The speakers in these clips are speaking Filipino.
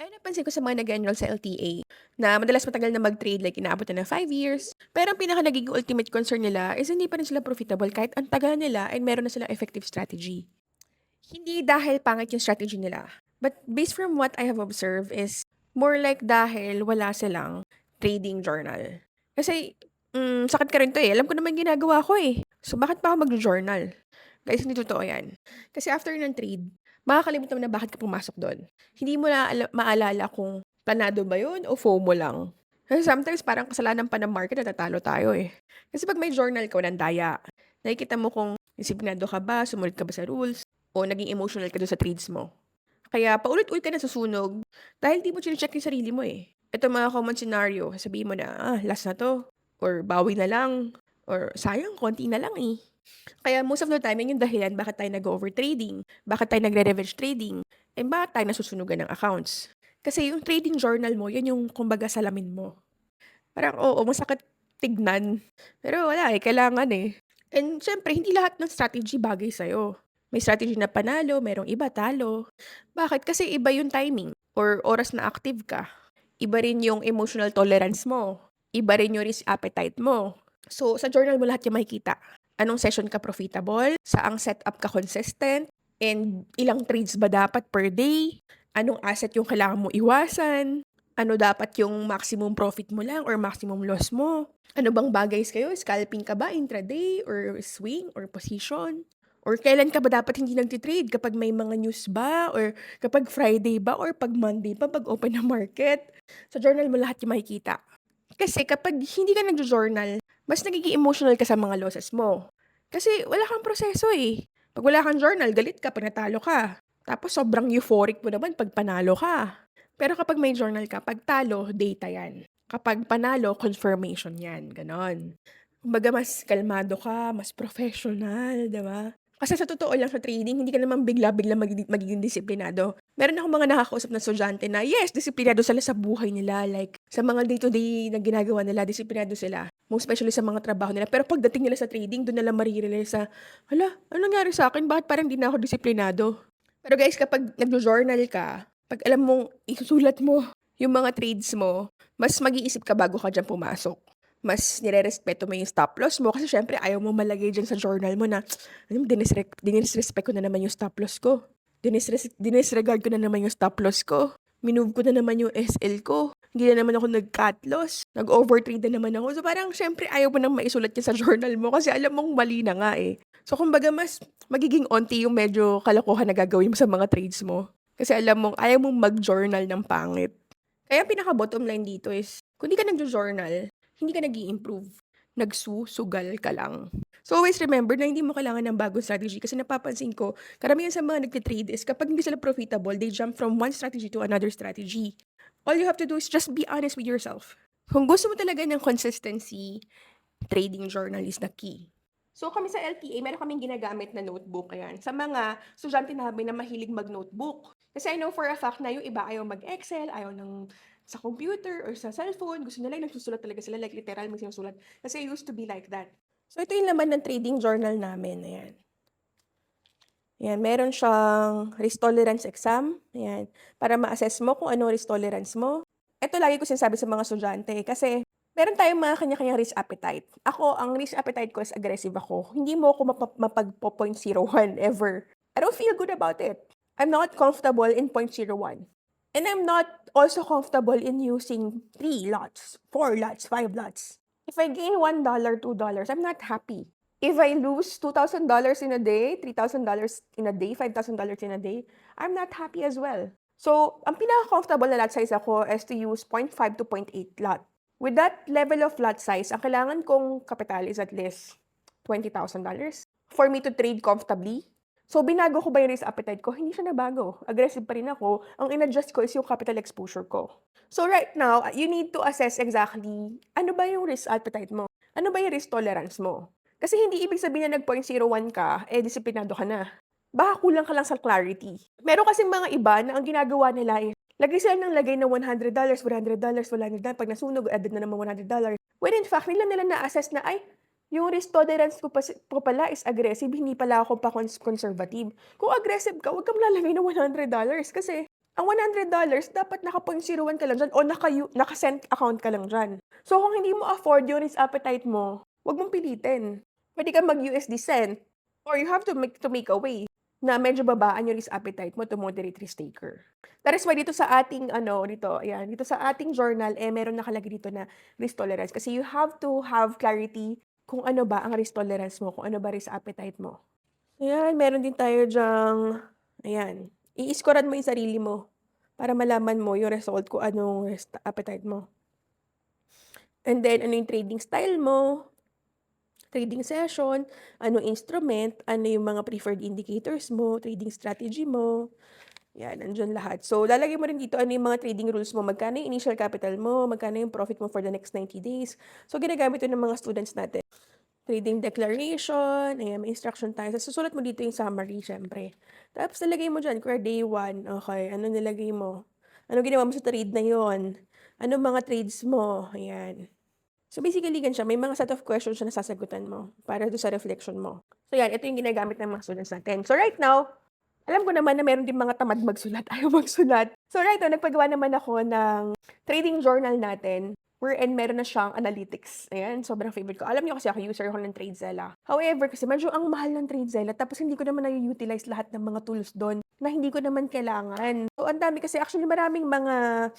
Ay, napansin ko sa mga nag-enroll sa LTA na madalas matagal na mag-trade, like inaabot na ng 5 years. Pero ang pinaka nagiging ultimate concern nila is hindi pa rin sila profitable kahit ang tagal nila and meron na silang effective strategy. Hindi dahil pangit yung strategy nila. But based from what I have observed is more like dahil wala silang trading journal. Kasi, sakit ka rin to eh. Alam ko naman ginagawa ko eh. So, bakit pa ako mag-journal? Guys, hindi totoo yan. Kasi after ng trade, makakalimutan mo na bakit ka pumasok doon. Hindi mo na maalala kung planado ba yun o FOMO lang. Kasi sometimes parang kasalanan pa ng market na tatalo tayo eh. Kasi pag may journal ka, walang daya. Nakikita mo kung disiplinado ka ba, sumunod ka ba sa rules, o naging emotional ka doon sa trades mo. Kaya paulit-ulit ka na susunog dahil di mo chine-check yung sarili mo eh. Ito mga common scenario, sabihin mo na, last na to, or bawi na lang, or sayang, konti na lang eh. Kaya most of the time, yun yung dahilan bakit tayo nag-overtrading, bakit tayo nagre-revenge trading, and bakit tayo nasusunugan ng accounts. Kasi yung trading journal mo, yun yung kumbaga salamin mo. Parang oo, masakit tignan. Pero wala eh, kailangan eh. And syempre, hindi lahat ng strategy bagay sa'yo. May strategy na panalo, merong iba talo. Bakit? Kasi iba yung timing or oras na active ka. Iba rin yung emotional tolerance mo. Iba rin yung risk appetite mo. So, sa journal mo lahat yung makikita. Anong session ka profitable? Saang setup ka consistent? And ilang trades ba dapat per day? Anong asset yung kailangan mo iwasan? Ano dapat yung maximum profit mo lang or maximum loss mo? Ano bang bagay sa'yo? Scalping ka ba intraday or swing or position? Or kailan ka ba dapat hindi nagtitrade? Kapag may mga news ba? Or kapag Friday ba? Or pag Monday pa, pag open na market? Sa journal mo lahat yung makikita. Kasi kapag hindi ka nagjo-journal, mas nagiging emotional ka sa mga losses mo. Kasi wala kang proseso eh. Pag wala kang journal, galit ka pag natalo ka. Tapos sobrang euphoric mo naman pag panalo ka. Pero kapag may journal ka, pag talo, data yan. Kapag panalo, confirmation yan. Ganon. Kumbaga mas kalmado ka, mas professional, di ba? Kasi sa totoo lang sa trading, hindi ka naman bigla-bigla magiging disiplinado. Meron akong mga nakakausap na estudyante na, yes, disiplinado sila sa buhay nila. Like, sa mga day-to-day na ginagawa nila, disiplinado sila. Most especially sa mga trabaho nila. Pero pagdating nila sa trading, doon nila marirealize sa, hala, ano nangyari sa akin? Bakit parang di na ako disiplinado? Pero guys, kapag nagjo-journal ka, pag alam mong isusulat mo yung mga trades mo, mas mag-iisip ka bago ka diyan pumasok. Mas nirerespeto mo yung stop loss mo kasi syempre ayaw mo malagay diyan sa journal mo na, dinisrespect ko na naman yung stop loss ko. Dinisregard ko na naman yung stop loss ko. Minove ko na naman yung SL ko. Hindi na naman ako nag-cut loss. Nag-overtrade na naman ako. So parang syempre ayaw mo nang maisulat yan sa journal mo kasi alam mong mali na nga eh. So kumbaga mas magiging onti yung medyo kalokohan na gagawin mo sa mga trades mo. Kasi alam mong ayaw mong mag-journal ng pangit. Kaya pinaka-bottom line dito is, kung di ka nagjo-journal, hindi ka nag improve. Nagsusugal ka lang. So always remember na hindi mo kailangan ng bagong strategy kasi napapansin ko, karamihan sa mga nagtitrade is kapag hindi sila profitable, they jump from one strategy to another strategy. All you have to do is just be honest with yourself. Kung gusto mo talaga ng consistency, trading journal is the key. So kami sa LTA, meron kaming ginagamit na notebook. Ayan. Sa mga estudyante namin na mahilig mag-notebook. Kasi I know for a fact na yung iba ayaw mag-Excel, ayaw ng sa computer or sa cellphone. Gusto nila yung nagsusulat talaga sila, like literal may sinusulat. Kasi I used to be like that. So ito yung laman ng trading journal namin. Ayan. Ayan, meron siyang risk tolerance exam. Ayan. Para ma-assess mo kung ano risk tolerance mo. Ito lagi ko sinasabi sa mga estudyante kasi meron tayong mga kanya-kanyang risk appetite. Ako, ang risk appetite ko is aggressive ako. Hindi mo ako mapag-0.01 ever. I don't feel good about it. I'm not comfortable in 0.01. And I'm not also comfortable in using 3 lots, 4 lots, 5 lots. If I gain $1, $2, I'm not happy. If I lose $2,000 in a day, $3,000 in a day, $5,000 in a day, I'm not happy as well. So, ang pinaka-comfortable na lot size ako is to use 0.5 to 0.8 lot. With that level of lot size, ang kailangan kong kapital is at least $20,000 for me to trade comfortably. So, binago ko ba yung risk appetite ko? Hindi siya nabago. Aggressive pa rin ako. Ang in-adjust ko is yung capital exposure ko. So, right now, you need to assess exactly ano ba yung risk appetite mo? Ano ba yung risk tolerance mo? Kasi hindi ibig sabihin na nag-0.01 ka, disiplinado ka na. Baka kulang ka lang sa clarity. Meron kasing mga iba na ang ginagawa nila is, lagay sila ng lagay ng $100, $100, $100. Pag nasunog, added na naman $100. When in fact, nila na-assess na, ay, yung risk tolerance ko pala is aggressive, hindi pala ako pa conservative. Kung aggressive ka, huwag kang lalagay ng $100 kasi Ang $100 dapat naka-0.01 ka lang diyan o naka-cent account ka lang diyan. So, kung hindi mo afford yung risk appetite mo, 'wag mong pilitin. Puwede kang mag-USD Cent or you have to make a way na medyo babaan yung risk appetite mo to moderate risk taker. That is why dito sa ating dito, ayan, dito sa ating journal, meron nakalagay dito na risk tolerance kasi you have to have clarity kung ano ba ang risk tolerance mo, kung ano ba risk appetite mo. Ayan, meron din tayo diyang ayan, i-scorean mo yung sarili mo para malaman mo yung result kung anong risk appetite mo. And then ano yung trading style mo, trading session, anong instrument, ano yung mga preferred indicators mo, trading strategy mo, yan, nandiyan lahat. So, lalagay mo rin dito ano yung mga trading rules mo, magkano yung initial capital mo, magkano yung profit mo for the next 90 days. So, ginagamit ito ng mga students natin. Trading declaration, ayan, may instruction tayo. So, susulat mo dito yung summary, syempre. Tapos, nalagay mo dyan, kaya day 1, okay, ano nilagay mo? Ano ginawa mo sa trade na yon? Ano mga trades mo? Ayan. So, basically, gan siya, may mga set of questions na nasasagutan mo para doon sa reflection mo. So, yan, ito yung ginagamit ng mga students natin. So, right now, alam ko naman na meron din mga tamad magsulat, ayaw magsulat. So, right now, nagpagawa naman ako ng trading journal natin wherein meron na siyang analytics. Ayan, sobrang favorite ko. Alam niyo kasi ako, user ako ng Tradezella. However, kasi medyo ang mahal ng Tradezella tapos hindi ko naman na-utilize lahat ng mga tools doon na hindi ko naman kailangan. So, ang dami kasi actually maraming mga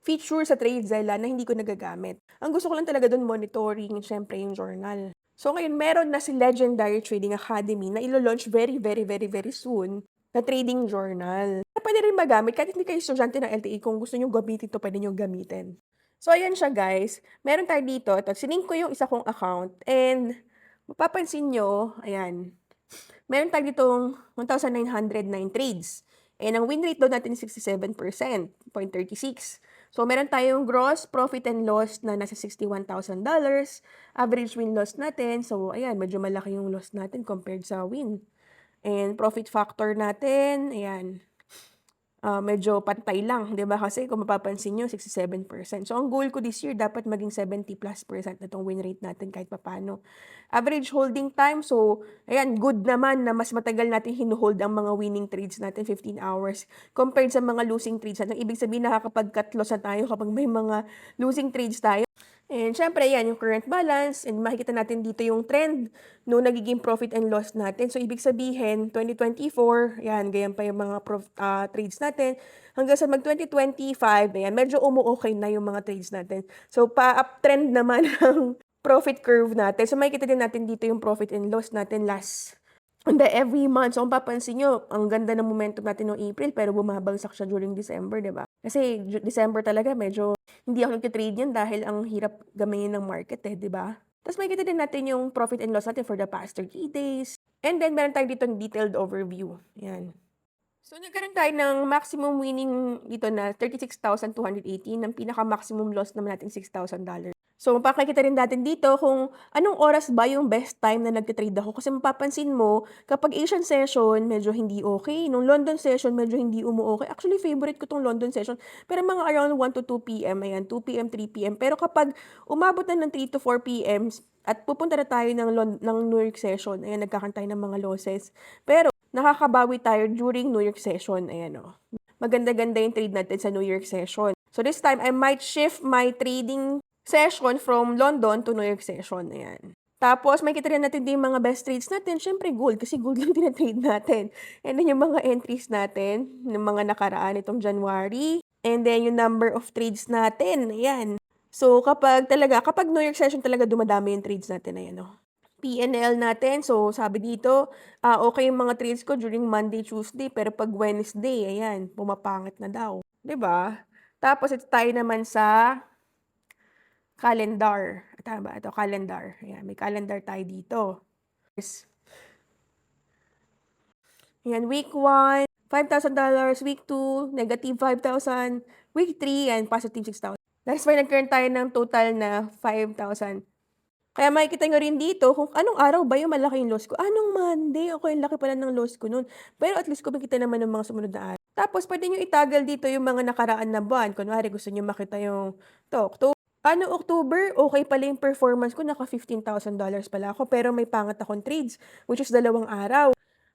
feature sa Tradezella na hindi ko nagagamit. Ang gusto ko lang talaga doon monitoring, syempre yung journal. So ngayon meron na si Legendary Trading Academy na ilo-launch very, very, very, very soon na trading journal. Pwede rin magamit kahit hindi kayo estudyante ng LTE, kung gusto niyo gamitin to, pwede niyo gamitin. So ayan siya guys, meron tayo dito, ito, sinink ko yung isa kong account and mapapansin nyo, ayan, meron tayo ditong 1,909 trades. And ang win rate daw natin is 67%, 0.36. So, meron tayong gross profit and loss na nasa $61,000. Average win-loss natin. So, ayan, medyo malaki yung loss natin compared sa win. And profit factor natin, ayan, medyo pantay lang, 'di ba? Kasi kung mapapansin niyo 67%. So ang goal ko this year dapat maging 70+% na tong win rate natin kahit papaano. Average holding time, so ayan, good naman na mas matagal natin hino-hold ang mga winning trades natin, 15 hours compared sa mga losing trades natin. Ibig sabihin nakakapag-cut loss na tayo kapag may mga losing trades tayo. And syempre, yan, yung current balance, and makikita natin dito yung trend no nagiging profit and loss natin. So, ibig sabihin, 2024, yan, ganyan pa yung mga trades natin. Hanggang sa mag-2025, ayan, medyo umu-okay na yung mga trades natin. So, pa-uptrend naman ang profit curve natin. So, makikita din natin dito yung profit and loss natin on the every month. So, kung papansin nyo, ang ganda ng momentum natin noong April, pero bumabagsak siya during December, diba? Kasi December talaga, medyo hindi ako nagtitrade yan dahil ang hirap gamayin ng market di ba? Tapos makikita din natin yung profit and loss natin for the past 30 days. And then, meron tayo dito ng detailed overview. Yan. So, nagkaroon tayo ng maximum winning dito na 36,218, ng pinaka-maximum loss naman natin $6,000. So, mapakikita rin natin dito kung anong oras ba yung best time na nagtitrade ako. Kasi mapapansin mo, kapag Asian session, medyo hindi okay. Nung London session, medyo hindi umu-okay. Actually, favorite ko tong London session. Pero mga around 1 to 2 p.m., ayan, 2 p.m., 3 p.m. Pero kapag umabot na ng 3 to 4 p.m., at pupunta na tayo ng New York session, ayan, nagkakaroon tayo ng mga losses. Pero, nakakabawi tayo during New York session, ayan o. Maganda-ganda yung trade natin sa New York session. So, this time, I might shift my trading session from London to New York session. Ayan. Tapos, makikita rin natin din yung mga best trades natin. Siyempre, gold. Kasi gold lang tinatrade natin. And then, yung mga entries natin, ng mga nakaraan itong January. And then, yung number of trades natin. Ayan. So, kapag New York session talaga dumadami yung trades natin. Ayan, oh. P&L natin. So, sabi dito, okay yung mga trades ko during Monday, Tuesday. Pero pag Wednesday, ayan, pumapangit na daw. 'Di ba? Tapos, ito tayo naman sa calendar. Tama ba? Ito, calendar. Ayan, may calendar tayo dito. Ayan, week 1, $5,000. Week 2, negative 5,000. Week 3, and positive 6,000. That's why nagkaroon tayo ng total na 5,000. Kaya makikita nyo rin dito kung anong araw ba yung malaki yung loss ko. Anong Monday? Okay, laki pala ng loss ko nun. Pero at least kumikita naman ng mga sumunod na araw. Tapos, pwede nyo itagal dito yung mga nakaraan na buwan. Kunwari, gusto nyo makita yung October. October, okay pala yung performance ko, naka $15,000 pala ako, pero may pangat akong trades, which is 2 araw.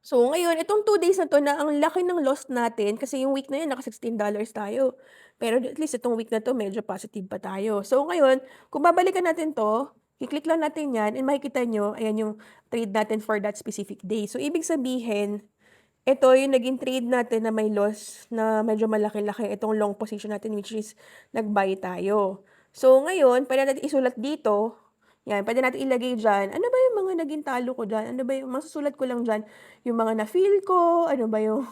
So, ngayon itong 2 days na 'to na ang laki ng loss natin kasi yung week na yun naka $16 tayo. Pero at least itong week na 'to medyo positive pa tayo. So, ngayon kung babalikan natin 'to, i-click lang natin 'yan and makikita niyo ayan yung trade natin for that specific day. So, ibig sabihin, ito yung naging trade natin na may loss na medyo malaki-laki, itong long position natin which is nag-buy tayo. So, ngayon puwede natin isulat dito, 'yan puwede natin ilagay diyan, ano ba yung mga naging talo ko diyan, ano ba yung masusulat ko lang diyan, yung mga na-feel ko, ano ba yung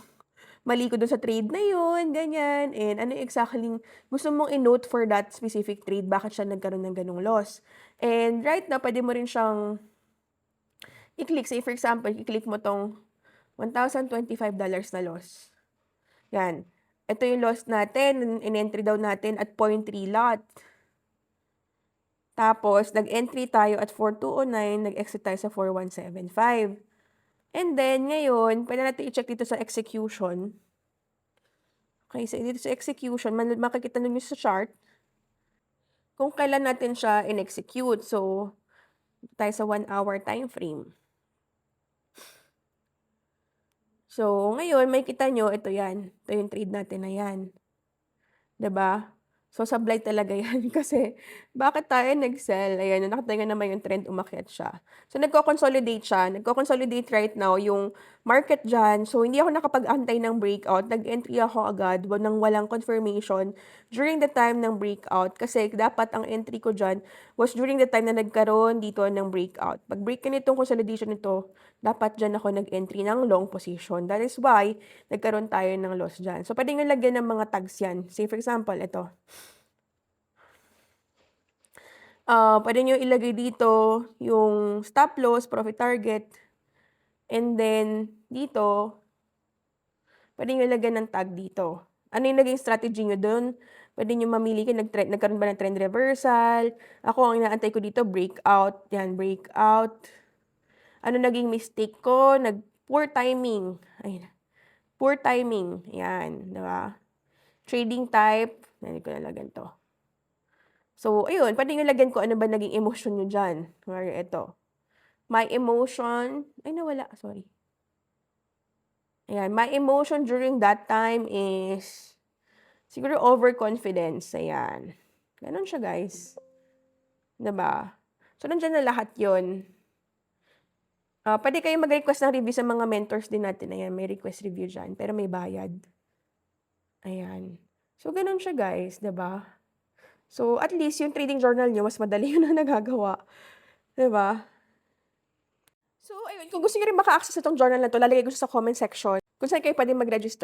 mali ko dun sa trade na yun, ganyan, and ano yung exactly gusto mong i-note for that specific trade, bakit siya nagkaroon ng gano'ng loss. And right now puwede mo rin siyang i-click, say for example, i-click mo 'tong $1,025 na loss. Yan. Ito yung loss natin, in-entry daw natin at 0.3 lot. Tapos nag-entry tayo at 4,209, nag-exit tayo sa 4,175. And then ngayon, puwede natin i-check dito sa execution. Okay, so dito sa execution makikita ninyo sa chart kung kailan natin siya in-execute. So, tayo sa 1 hour time frame. So, ngayon makikita niyo ito 'yan, ito yung trade natin na 'yan, 'di ba? So, sablay talaga 'yan kasi bakit tayo nag-sell? Ayan, nakita niyo naman yung trend, umakyat siya. So, nagko-consolidate siya, nagko-consolidate right now yung market diyan. So, hindi ako nakapag-antay ng breakout, nag-entry ako agad nang walang confirmation during the time ng breakout kasi dapat ang entry ko diyan was during the time na nagkaroon dito ng breakout. Pag break nitong consolidation nito, dapat diyan ako nag-entry ng long position. That is why nagkaroon tayo ng loss diyan. So, puwede niyong lagyan ng mga tags 'yan. Say for example, ito. Puwede niyo ilagay dito yung stop loss, profit target, and then dito, puwede niyo lagyan ng tag dito. Ano yung naging strategy niyo dun? Puwede niyong mamili kung nagkaroon ba ng trend reversal. Ako ang inaantay ko dito breakout, 'yan breakout. Ano naging mistake ko? Poor timing, ayan, poor timing, 'yan, 'di ba? Trading type, hindi ko nalagyan 'to. So, ayun, puwede niyo lagyan kung ano ba naging emosyon niyo diyan. Kunwari ito, my emotion ay nawala, sorry. Ayan, my emotion during that time is siguro overconfidence, ayan. Gano'n siya guys, 'di ba? So, nandiyan na lahat 'yun. Puwede kayong mag-request ng review sa mga mentors din natin, ayan, may request review diyan, pero may bayad. Ayan. So, gano'n siya guys, 'di ba? So, at least yung trading journal niyo mas madali yun na nagagawa, 'di ba? So, ayun, kung gusto niyo rin maka-access nitong journal na 'to, lalagay ko siya sa comment section kung saan kayo puwedeng mag-register.